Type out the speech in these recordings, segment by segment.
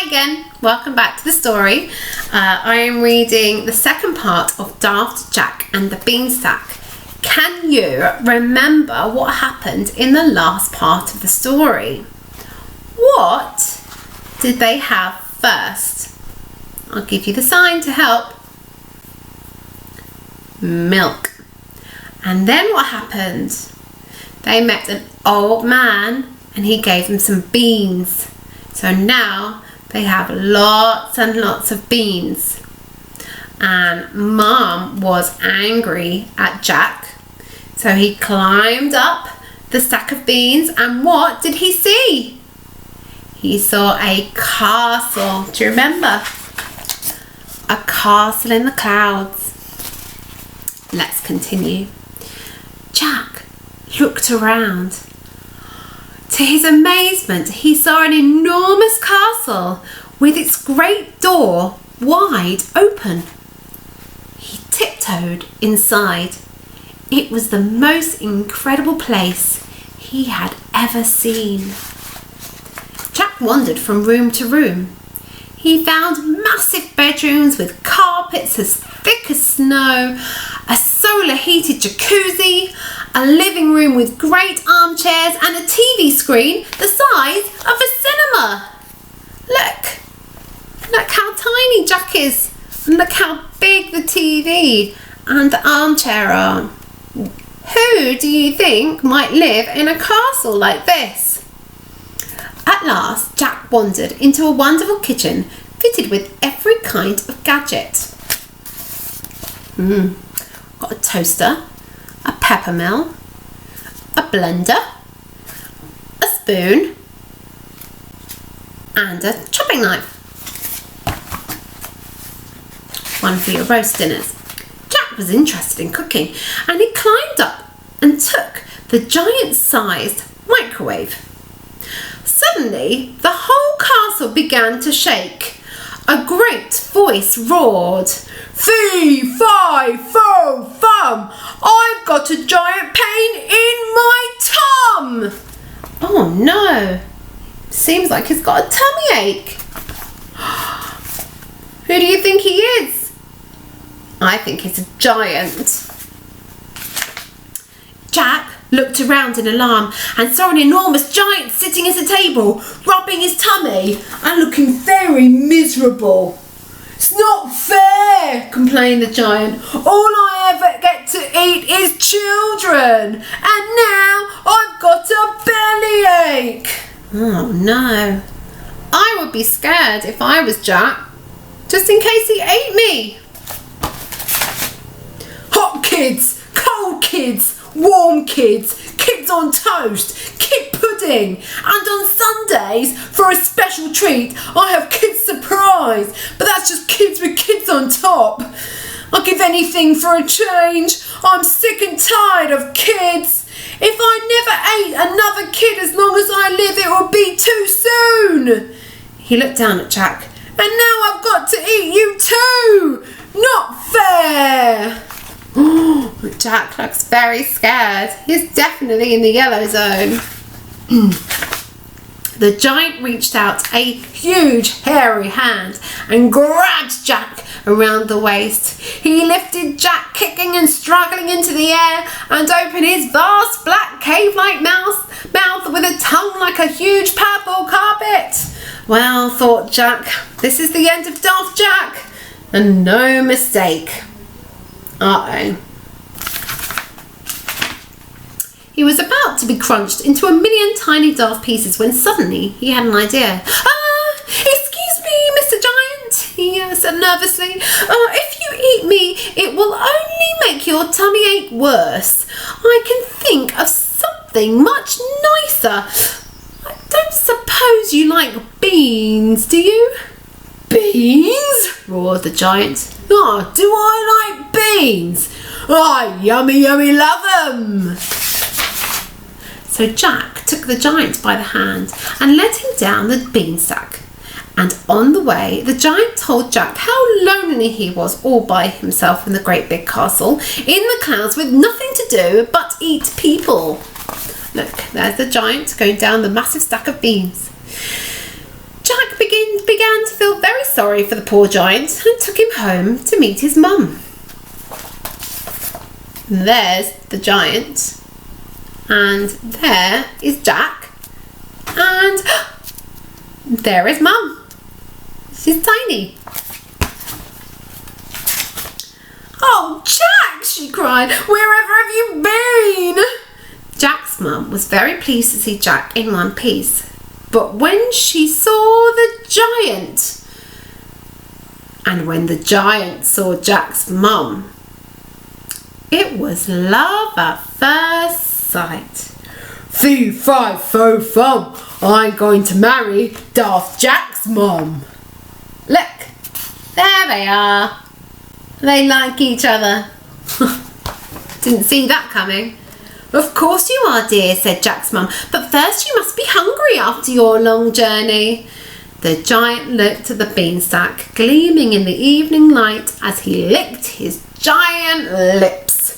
Hi again, welcome back to the story. I am reading the second part of Daft Jack and the Beanstalk. Can you remember what happened in the last part of the story? What did they have first? I'll give you the sign to help. Milk. And then what happened? They met an old man and he gave them some beans. So now they have lots and lots of beans. And Mom was angry at Jack. So he climbed up the stack of beans and what did he see? He saw a castle. Do you remember? A castle in the clouds. Let's continue. Jack looked around. To his amazement, he saw an enormous castle with its great door wide open. He tiptoed inside. It was the most incredible place he had ever seen. Jack wandered from room to room. He found massive bedrooms with carpets as thick as snow, a solar-heated jacuzzi, a living room with great armchairs and a TV screen the size of a cinema. Look how tiny Jack is, and look how big the TV and the armchair are. Who do you think might live in a castle like this? At last, Jack wandered into a wonderful kitchen fitted with every kind of gadget. Got a toaster, a pepper mill, a blender, a spoon, and a chopping knife. One for your roast dinners. Jack was interested in cooking and he climbed up and took the giant-sized microwave. Suddenly, the whole castle began to shake. A great voice roared, "Fee, fi, fo, fum! I've got a giant pain in my tum!" Oh no! Seems like he's got a tummy ache. Who do you think he is? I think he's a giant. Jack looked around in alarm and saw an enormous giant sitting at a table, rubbing his tummy and looking very miserable. "It's not fair," complained the giant. "All I ever get to eat is children, and now I've got a bellyache." Oh no. I would be scared if I was Jack, just in case he ate me. Hot kids, cold kids, warm kids, kids on toast, kid pudding, and on Sundays, for a special treat, I have Kids Surprise, but that's just kids with kids on top. I'll give anything for a change. I'm sick and tired of kids. If I never ate another kid as long as I live, it will be too soon. He looked down at Jack. "And now I've got to eat you too. Not fair." Oh, Jack looks very scared. He's definitely in the yellow zone. The giant reached out a huge hairy hand and grabbed Jack around the waist. He lifted Jack, kicking and struggling into the air, and opened his vast black cave-like mouth with a tongue like a huge purple carpet. Well, thought Jack, this is the end of Daft Jack, and no mistake. Uh-oh. He was about to be crunched into a million tiny daft pieces when suddenly he had an idea. Excuse me, Mr. Giant," he said nervously. "If you eat me, it will only make your tummy ache worse. I can think of something much nicer. I don't suppose you like beans, do you?" "Beans?" roared the giant. "Oh, do I like beans? Yummy, yummy, love 'em." So Jack took the giant by the hand and led him down the beanstalk. And on the way, the giant told Jack how lonely he was all by himself in the great big castle in the clouds with nothing to do but eat people. Look, there's the giant going down the massive stack of beans. Jack began sorry for the poor giant and took him home to meet his mum. There's the giant, and there is Jack, and there is Mum. She's tiny. "Oh, Jack," she cried, "wherever have you been?" Jack's mum was very pleased to see Jack in one piece, but when she saw the giant, and when the giant saw Jack's mum, it was love at first sight. "Fee, fi, fo, fum, I'm going to marry Daft Jack's mum." Look, there they are. They like each other. Didn't see that coming. "Of course you are, dear," said Jack's mum, "but first you must be hungry after your long journey." The giant looked at the beanstalk gleaming in the evening light as he licked his giant lips.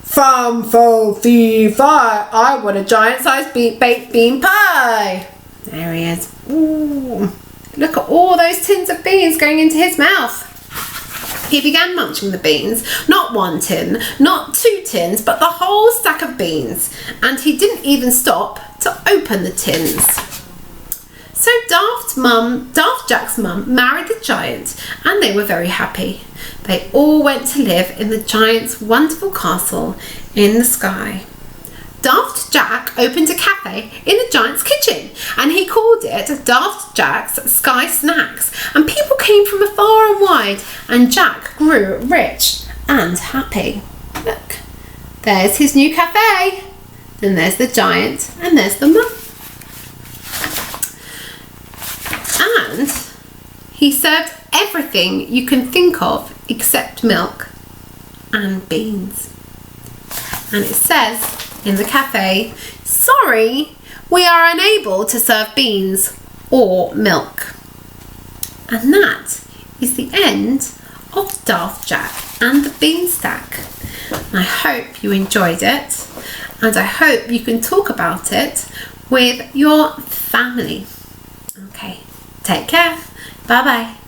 "Fum, fo, fee, fi, I want a giant-sized baked bean pie." There he is. Ooh, look at all those tins of beans going into his mouth. He began munching the beans, not one tin, not two tins, but the whole stack of beans, and he didn't even stop to open the tins. So Daft Jack's mum married the giant, and they were very happy. They all went to live in the giant's wonderful castle in the sky. Daft Jack opened a cafe in the giant's kitchen, and he called it Daft Jack's Sky Snacks, and people came from far and wide, and Jack grew rich and happy. Look, there's his new cafe, and there's the giant, and there's the mum. And he served everything you can think of except milk and beans. And it says in the cafe, "Sorry, we are unable to serve beans or milk." And that is the end of Daft Jack and the Beanstalk. I hope you enjoyed it, and I hope you can talk about it with your family. Okay, take care. Bye bye.